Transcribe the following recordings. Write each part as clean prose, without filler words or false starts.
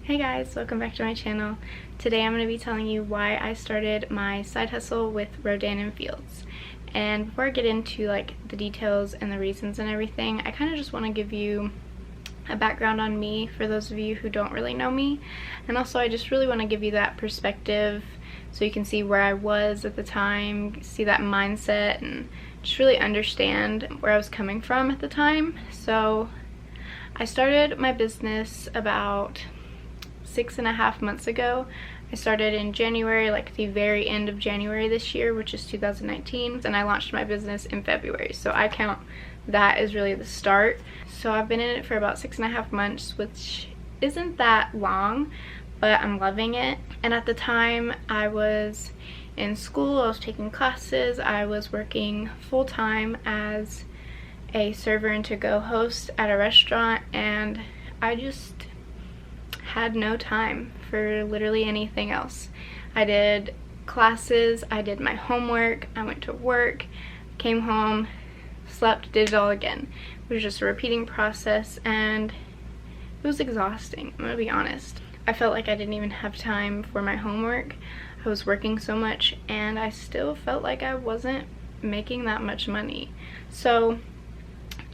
Hey guys, welcome back to my channel. Today I'm going to be telling you why I started my side hustle with Rodan and Fields. And before I get into like the details and the reasons and everything, I kind of just want to give you a background on me for those of you who don't really know me. And also I just really want to give you that perspective so you can see where I was at the time, see that mindset, and just really understand where I was coming from at the time. So I started my business about 6.5 months ago. I started in January, like the very end of January this year, which is 2019, and I launched my business in February. So I count that as really the start. So I've been in it for about 6.5 months, which isn't that long, but I'm loving it. And at the time I was in school, I was taking classes, I was working full-time as a server and to-go host at a restaurant, and I just had no time for literally anything else. I did classes, I did my homework, I went to work, came home, slept, did it all again. It was just a repeating process and it was exhausting, I'm gonna be honest. I felt like I didn't even have time for my homework. I was working so much and I still felt like I wasn't making that much money. So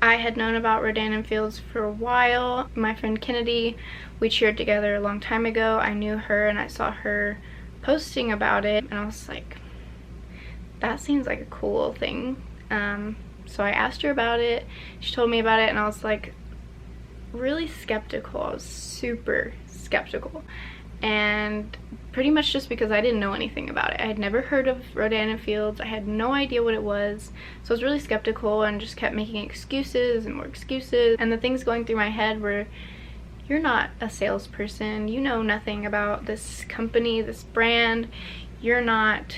I had known about Rodan and Fields for a while. My friend Kennedy, we cheered together a long time ago. I knew her and I saw her posting about it and I was like, that seems like a cool thing. So I asked her about it. She told me about it and I was like really skeptical. I was super skeptical. And pretty much just because I didn't know anything about it. I had never heard of Rodan and Fields. I had no idea what it was. So I was really skeptical and just kept making excuses and more excuses. And the things going through my head were, you're not a salesperson. You know nothing about this company, this brand. You're not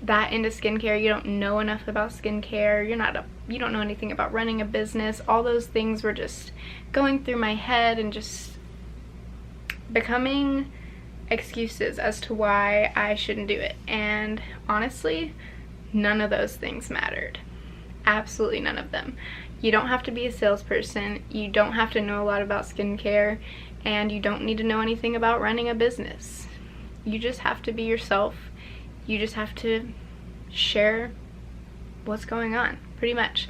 that into skincare. You don't know enough about skincare. You don't know anything about running a business. All those things were just going through my head and just becoming excuses as to why I shouldn't do it. And honestly, none of those things mattered. Absolutely none of them. You don't have to be a salesperson, you don't have to know a lot about skincare, and you don't need to know anything about running a business. You just have to be yourself. You just have to share what's going on, pretty much.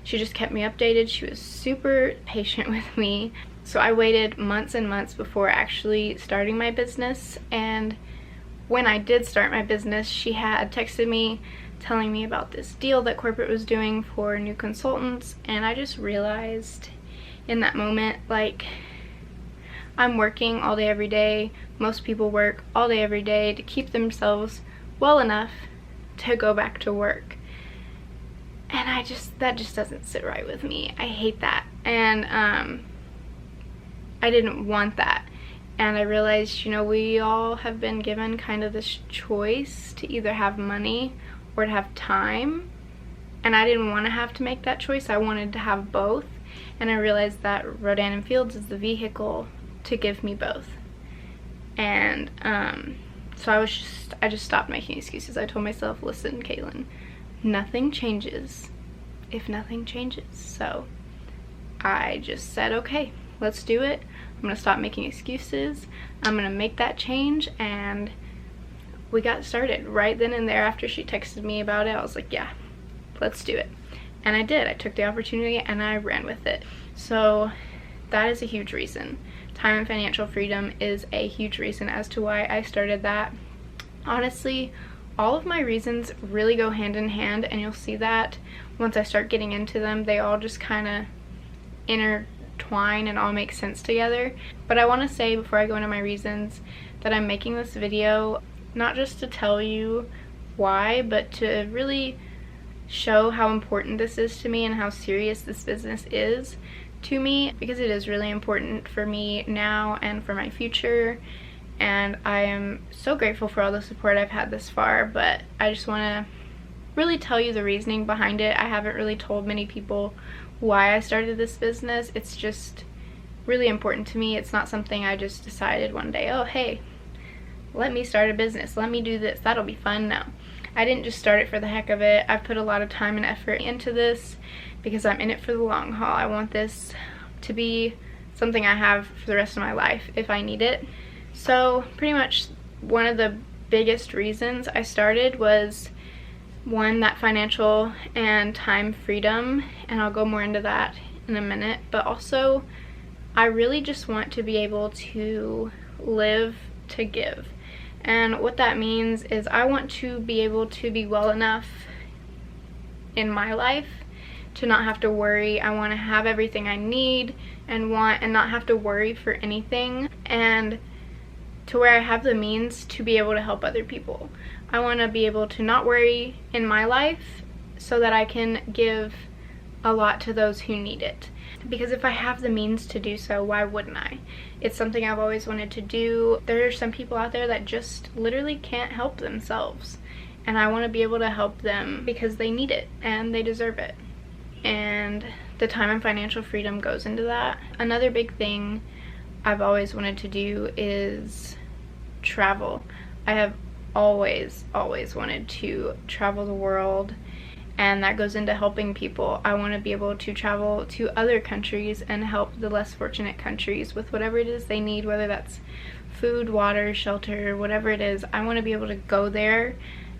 She just kept me updated. She was super patient with me. So I waited months and months before actually starting my business, and when I did start my business, she had texted me telling me about this deal that corporate was doing for new consultants, and I just realized in that moment, like, I'm working all day every day. Most people work all day every day to keep themselves well enough to go back to work. And that just doesn't sit right with me. I hate that. And I didn't want that. And I realized, you know, we all have been given kind of this choice to either have money or to have time. And I didn't want to have to make that choice. I wanted to have both. And I realized that Rodan and Fields is the vehicle to give me both. And so I just stopped making excuses. I told myself, listen, Caitlin, nothing changes if nothing changes. So I just said, okay, let's do it. I'm gonna stop making excuses. I'm gonna make that change, and we got started right then and there. After she texted me about it, I was like, yeah, let's do it. And I did. I took the opportunity and I ran with it. So that is a huge reason. Time and financial freedom is a huge reason as to why I started that. Honestly, all of my reasons really go hand in hand, and you'll see that once I start getting into them. They all just kind of intertwine and all make sense together. But I want to say before I go into my reasons that I'm making this video not just to tell you why, but to really show how important this is to me and how serious this business is to me, because it is really important for me now and for my future. And I am so grateful for all the support I've had this far, but I just want to really tell you the reasoning behind it. I haven't really told many people why I started this business. It's just really important to me. It's not something I just decided one day, oh hey, let me start a business, let me do this, that'll be fun. No, I didn't just start it for the heck of it. I've put a lot of time and effort into this because I'm in it for the long haul. I want this to be something I have for the rest of my life if I need it. So pretty much one of the biggest reasons I started was, one, that financial and time freedom, and I'll go more into that in a minute, but also I really just want to be able to live to give. And what that means is I want to be able to be well enough in my life to not have to worry. I want to have everything I need and want, and not have to worry for anything, and to where I have the means to be able to help other people. I want to be able to not worry in my life so that I can give a lot to those who need it. Because if I have the means to do so, why wouldn't I? It's something I've always wanted to do. There are some people out there that just literally can't help themselves, and I want to be able to help them because they need it and they deserve it. And the time and financial freedom goes into that. Another big thing I've always wanted to do is travel. I have always wanted to travel the world, and that goes into helping people. I want to be able to travel to other countries and help the less fortunate countries with whatever it is they need, whether that's food, water, shelter, whatever it is. I want to be able to go there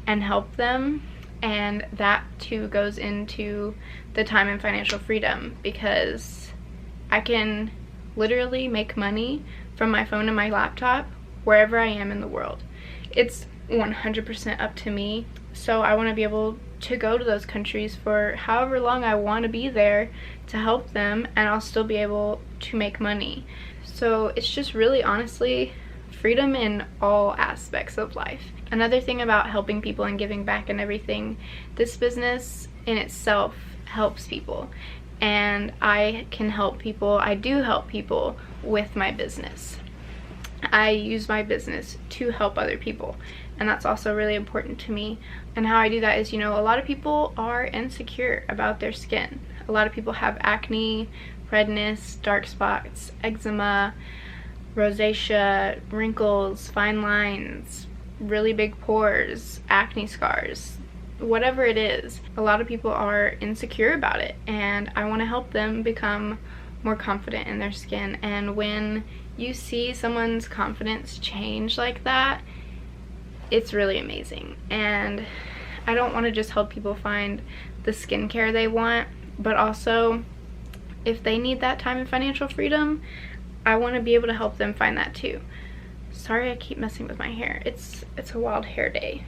and help them, and that too goes into the time and financial freedom, because I can literally make money from my phone and my laptop wherever I am in the world. It's 100% up to me. So I want to be able to go to those countries for however long I want to be there to help them, and I'll still be able to make money. So it's just really, honestly, freedom in all aspects of life. Another thing about helping people and giving back and everything, this business in itself helps people, and I can help people. I do help people with my business. I use my business to help other people, and that's also really important to me. And how I do that is, you know, a lot of people are insecure about their skin. A lot of people have acne, redness, dark spots, eczema, rosacea, wrinkles, fine lines, really big pores, acne scars, whatever it is. A lot of people are insecure about it, and I want to help them become more confident in their skin. And when you see someone's confidence change like that, it's really amazing. And I don't want to just help people find the skincare they want, but also if they need that time and financial freedom, I want to be able to help them find that too. Sorry, I keep messing with my hair. It's a wild hair day.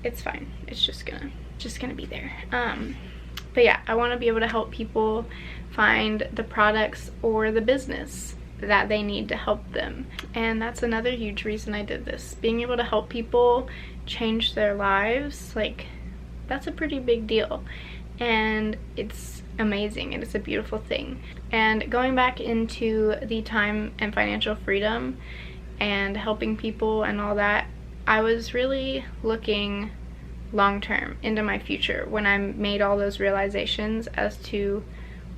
It's fine. It's just gonna be there. But yeah, I want to be able to help people find the products or the business that they need to help them. And that's another huge reason I did this. Being able to help people change their lives, like, that's a pretty big deal, and it's amazing, and it's a beautiful thing. And going back into the time and financial freedom and helping people and all that, I was really looking long term into my future when I made all those realizations as to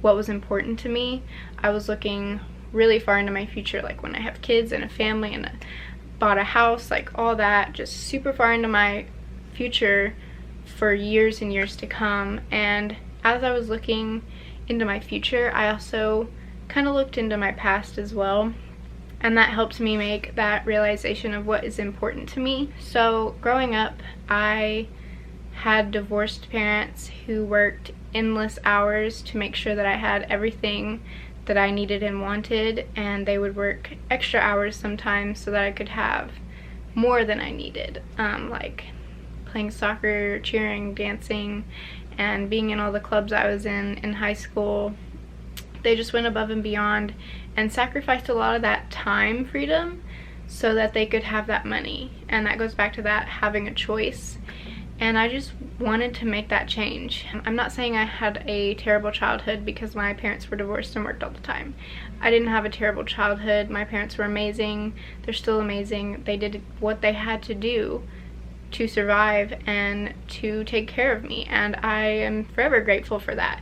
what was important to me. I was looking really far into my future, like when I have kids and a family and bought a house, like all that, just super far into my future for years and years to come. And as I was looking into my future, I also kind of looked into my past as well, and that helped me make that realization of what is important to me. So growing up, I had divorced parents who worked endless hours to make sure that I had everything that I needed and wanted, and they would work extra hours sometimes so that I could have more than I needed, like playing soccer, cheering, dancing, and being in all the clubs I was in high school. They just went above and beyond and sacrificed a lot of that time freedom so that they could have that money. And that goes back to that having a choice. And I just wanted to make that change. I'm not saying I had a terrible childhood because my parents were divorced and worked all the time. I didn't have a terrible childhood. My parents were amazing. They're still amazing. They did what they had to do to survive and to take care of me, and I am forever grateful for that.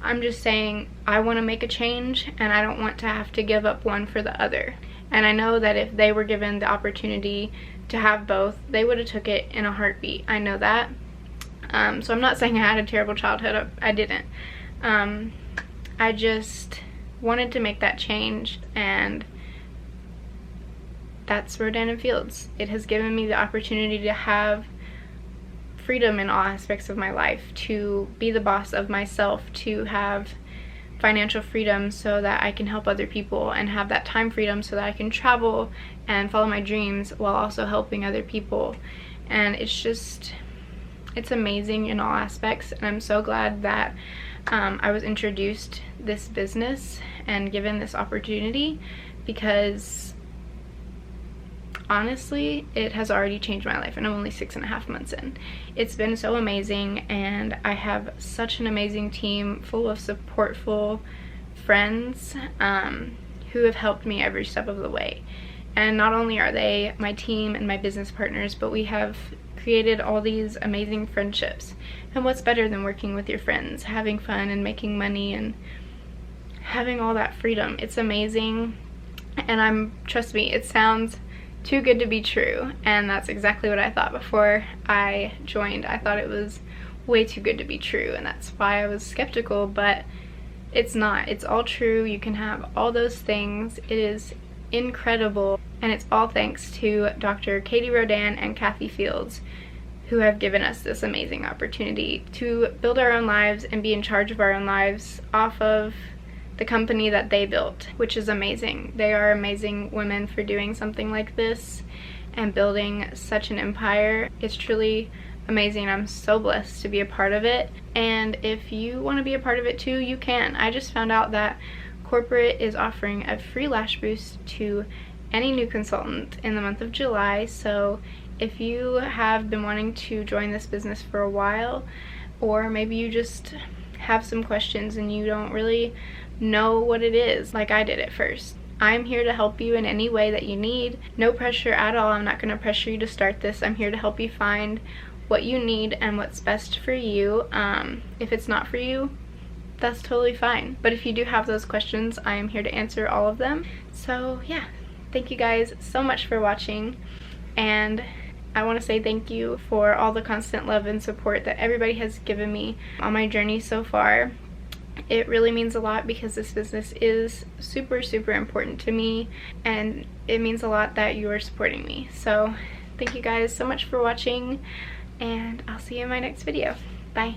I'm just saying I want to make a change, and I don't want to have to give up one for the other. And I know that if they were given the opportunity to have both, they would have took it in a heartbeat. I know that. So I'm not saying I had a terrible childhood. I didn't. I just wanted to make that change, and that's Rodan and Fields. It has given me the opportunity to have freedom in all aspects of my life, to be the boss of myself, to have financial freedom so that I can help other people, and have that time freedom so that I can travel and follow my dreams while also helping other people. And it's amazing in all aspects, and I'm so glad that I was introduced this business and given this opportunity, because honestly, it has already changed my life, and I'm only 6.5 months in. It's been so amazing, and I have such an amazing team full of supportful friends who have helped me every step of the way. And not only are they my team and my business partners, but we have created all these amazing friendships. And what's better than working with your friends, having fun and making money and having all that freedom? It's amazing, and trust me, it sounds too good to be true, and that's exactly what I thought before I joined. I thought it was way too good to be true, and that's why I was skeptical, but it's not. It's all true. You can have all those things. It is incredible, and it's all thanks to Dr. Katie Rodan and Kathy Fields, who have given us this amazing opportunity to build our own lives and be in charge of our own lives off of the company that they built, which is amazing. They are amazing women for doing something like this and building such an empire. It's truly amazing. I'm so blessed to be a part of it, and if you want to be a part of it too, you can. I just found out that corporate is offering a free lash boost to any new consultant in the month of July, so if you have been wanting to join this business for a while, or maybe you just have some questions and you don't really know what it is like I did at first, I'm here to help you in any way that you need. No pressure at all. I'm not going to pressure you to start this. I'm here to help you find what you need and what's best for you. If it's not for you, that's totally fine, but if you do have those questions, I am here to answer all of them. So yeah, thank you guys so much for watching, and I want to say thank you for all the constant love and support that everybody has given me on my journey so far. It really means a lot, because this business is super, super important to me, and it means a lot that you are supporting me. So thank you guys so much for watching, and I'll see you in my next video. Bye.